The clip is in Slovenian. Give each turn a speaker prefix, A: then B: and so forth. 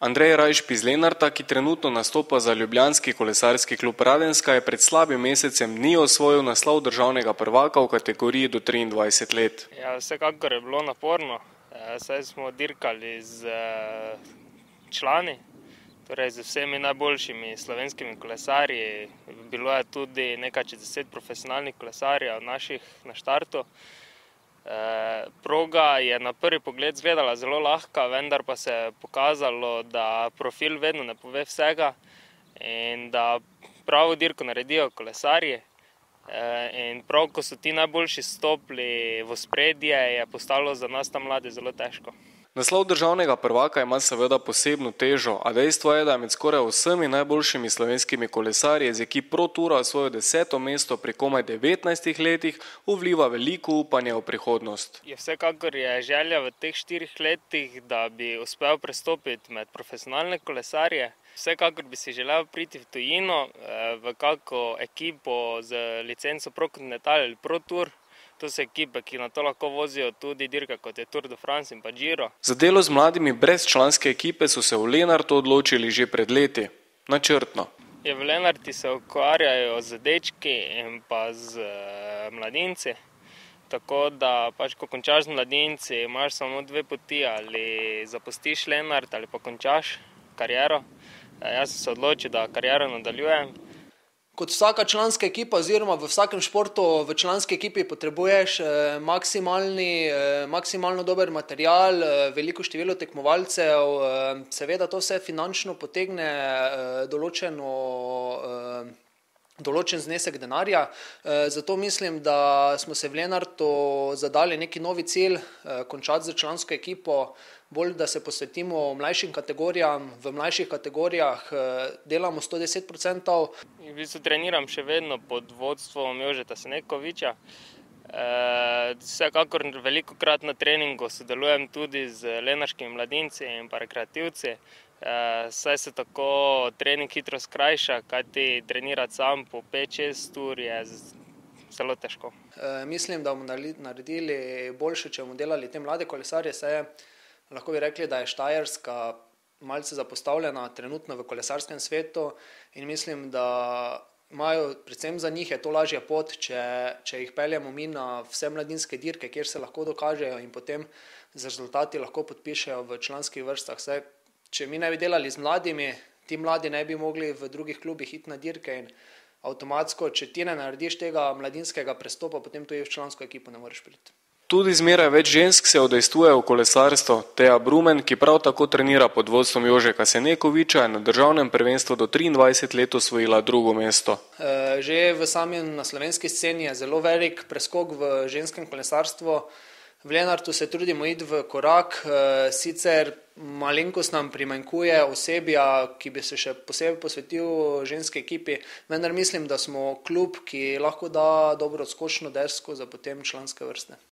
A: Andrej Rajš iz Lenarta, ki trenutno nastopa za ljubljanski kolesarski klub Radenska, je pred slabim mesecem dni osvojil naslov državnega prvaka v kategoriji do 23 let.
B: Ja, vsekakor je bilo naporno, saj smo dirkali z člani, torej z vsemi najboljšimi slovenskimi kolesarji. Bilo je tudi nekaj čez 10 profesionalnih kolesarjev naših na štartu. Proga je na prvi pogled izgledala zelo lahka, vendar pa se je pokazalo, da profil vedno ne pove vsega in da pravo dirko naredijo kolesarji. In prav, ko so ti najboljši stopili v ospredje, je postalo za nas tam mladi zelo težko.
A: Naslov državnega prvaka ima seveda posebno težo, a dejstvo je, da je med skoraj vsemi najboljšimi slovenskimi kolesarji z ekip Pro Toura svoje 10. mesto pri komaj 19 letih vliva veliko upanje v prihodnost.
B: Vsekakor je želja v teh 4 letih, da bi uspel prestopiti med profesionalne kolesarje. Vsekakor bi si želel priti v tujino, v kako ekipo z licenco Pro Continental ali Pro Tour. To so ekipe, ki na to lahko vozijo tudi dirke, kot je Tour de France in pa Giro.
A: Za delo z mladimi brez članske ekipe so se v Lenartu odločili že pred leti. Načrtno.
B: V Lenarti se ukvarjajo z dečki in pa z mladinci. Tako da ko končaš z mladinci, imaš samo 2 poti, ali zapustiš Lenart ali pa končaš kariero. Jaz sem se odločil, da kariero nadaljujem.
C: Kot vsaka članska ekipa oziroma v vsakem športu v članski ekipi potrebuješ maksimalno dober material, veliko število tekmovalcev, seveda to vse finančno potegne določen znesek denarja, zato mislim, da smo se v Lenartu zadali neki novi cilj, končati z člansko ekipo, bolj da se posvetimo mlajšim kategorijam, v mlajših kategorijah delamo 110%.
B: V bistvu treniram še vedno pod vodstvom Jožeta Senekoviča. Vsekakor velikokrat na treningu sodelujem tudi z lenarškimi mladinci in pa rekreativci, saj se tako trening hitro skrajša, kajti trenirati sam po 5-6 ur je zelo težko.
C: Mislim, da bomo naredili boljše, če bomo delali te mlade kolesarje, saj lahko bi rekli, da je Štajerska malce zapostavljena trenutno v kolesarskem svetu in mislim, da imajo, predvsem za njih je to lažja pot, če jih peljemo mi na vse mladinske dirke, kjer se lahko dokažejo in potem z rezultati lahko podpišejo v članskih vrstah. Saj, če mi ne bi delali z mladimi, ti mladi ne bi mogli v drugih klubih iti na dirke in avtomatsko, če ti ne narediš tega mladinskega prestopa, potem tudi v člansko ekipo ne moreš priti.
A: Tudi zmeraj več žensk se udejstvuje v kolesarstvo. Teja Brumen, ki prav tako trenira pod vodstvom Jožeta Senekoviča, je na državnem prvenstvu do 23 let osvojila 2. mesto.
C: Že na slovenski sceni je zelo velik preskok v ženskem kolesarstvu. V Lenartu se trudimo iti v korak, sicer malenkost nam primanjkuje osebja, ki bi se še posebej posvetil ženski ekipi, vendar mislim, da smo klub, ki lahko da dobro odskočno desko za potem članske vrste.